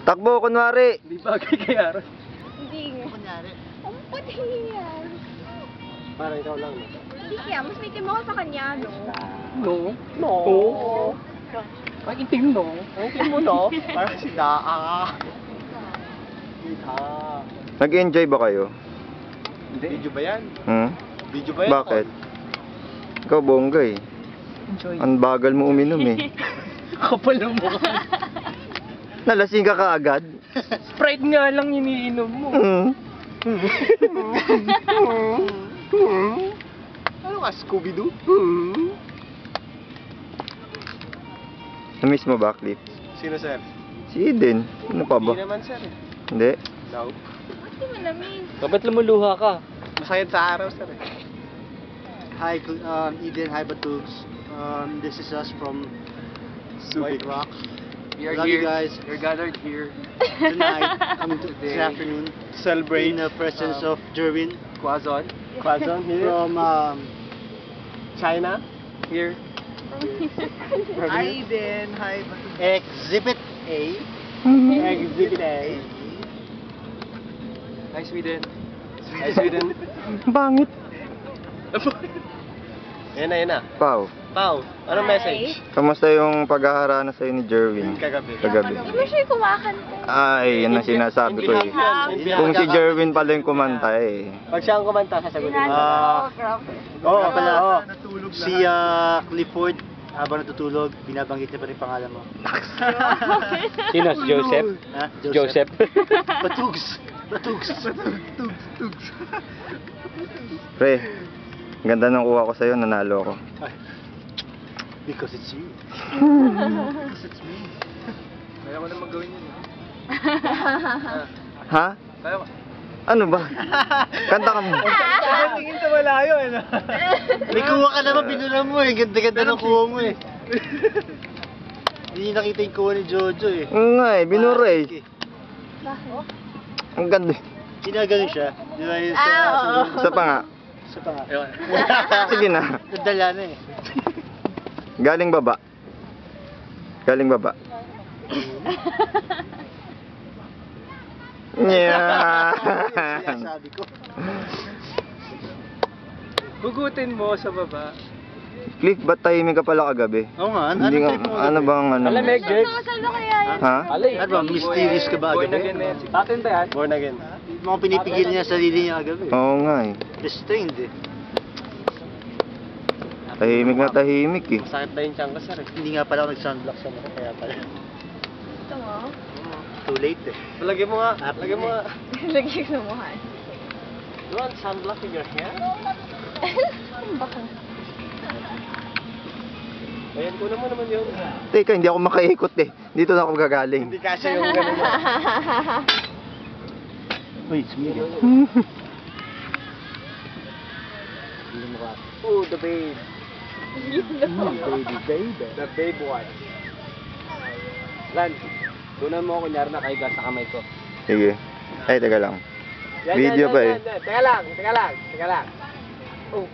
Takbo, kunwari. Hindi bagay kay Aros. Hindi nga. Kunyari. Ang puti yan. Parang ikaw lang. No? Hindi kaya, mas may tim ako sa kanya, no? No. No. Ang itim, no? Ang itim mo, no? Parang si Daa. Nag-enjoy ba kayo? Video ba yan? Hmm? Video ba yan? Bakit? Ikaw bongga eh. Enjoy. Ang bagal mo uminom eh. Kapal ng mukha. Nalasing ka kaagad? Sprite nga lang iniinom mo. Hmm. Ano ka, Scooby-Doo? Na-miss mo ba, Cliff? Sino, sir? Si Eden. Ano pa ba? Hindi naman, sir. Hindi. No. Ba't di mo namin? Ba't lumuluha ka? Masakit sa araw, sir. Hi, Eden. Hi, Batugs. This is us from Subic. White Rock. We are Love here. you guys. We're gathered here. Tonight, this afternoon, Celebrate in the presence of Jerwin Quazon. Quazon here. from China. Here. Hi, Eden. Hi, Batugs. Exhibit A. Exhibit A. Hi, Sweden. Hi, Sweden. Bangit. Yan na, yan na. Pau, Pao, anong Hi. message? kamusta yung paghaharana sa'yo ni Jerwin? Kagabi. Kagabi. Hindi mo siya yung kumakanta. Ay, yan ang sinasabi ko eh. Kung si Jerwin pala yung kumanta eh. Pag siya ang kumanta, sasagutin mo. Oo, pala. Si Clifford, habang natutulog, binabanggit niya pa rin pangalan mo. Sino? Joseph? Ha? Joseph. Batugs. Batugs. Pre, ganda ng kuha ko sa'yo, nanalo ako. Because it's you. Because it's me. Kaya ko na magawin yun. Ha? Kaya ko. Ano ba? Kanta ka mo. Tingin sa malayo, ano? May kuha ka naman, binura mo eh. Ganda-ganda ng kuha mo eh. Hindi nakita yung kuha ni Jojo eh. Oo nga eh, binura eh. Bakit? Ang ganda. Sinagaling siya. Di ba yun Ah, oo. Isa pa nga. Sa pa nga. Sige na. Nadala na eh. Galing baba. Galing baba. Yeah. Sabi ko. Hugutin mo sa baba. Cliff, ba't tahimik ka pala kagabi? Oo nga, ano Hindi trip nga, mo? ano bang ano? Alamig, Jex. Saan ba kaya yun? Ha? Ano ba, mysterious ka ba Born agabi? again na yan. Atin ba yan? Born again. Mga pinipigil niya sarili niya agabi. Oo nga eh. Restrained eh. Tahimik na tahimik eh. Sakit na yung tiyan ko, sir. Hindi nga pala ako nag-sunblock sa mukha, kaya pala. Ito mo? Too late eh. Lagyan mo nga. Lagyan mo nga. Lagi sa mukha. You want sunblock in your hair? Baka. Ayan, kunan mo naman yun. Teka, hindi ako makaikot eh. Dito na ako gagaling. Hindi kasi yung gano'n mo. Uy, it's me. Oh, the babe. Baby, baby. The babe one. Lan, kunan mo kunyari na kaiga sa kamay ko. Sige. Ay, teka lang. Yan, Video pa eh. yan. Teka lang, teka lang, teka lang. Oh,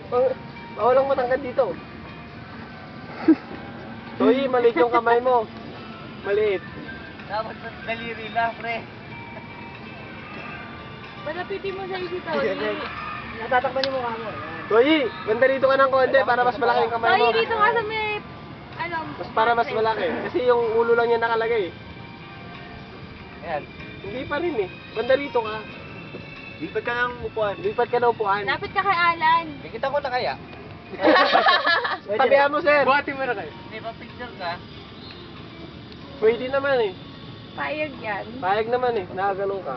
bawal lang matangkad dito. Toy, maliit yung kamay mo. Maliit. Dapat daliri na, pre. Panapitin mo sa isita. Natatakpan yung mukha mo. Toy, ganda dito ka ng konti para mas malaki yung kamay mo. Ay, dito nga sa may... Ano? Para mas malaki. Kasi yung ulo lang yan nakalagay. Ayan. Hindi pa rin eh. Banda rito ka. Lipat ka ng upuan. Lipat ka ng upuan. Lapit ka kay Alan. Nakita ko na kaya. Tabihan mo, sir. Buhati mo na kayo. May pa-picture ka? Pwede naman eh. Payag yan. Payag naman eh. Nakaganon ka.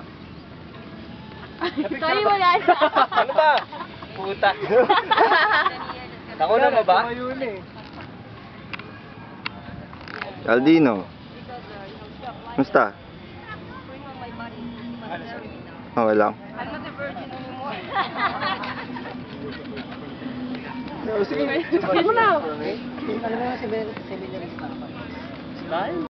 Sorry, wala na. Ano ba? Puta. Ako na ba ba? Ayun eh. Aldino. Musta? Okay lang. I'm not a virgin anymore. Sige, sige mo na. Ano na si Seminarista? Style?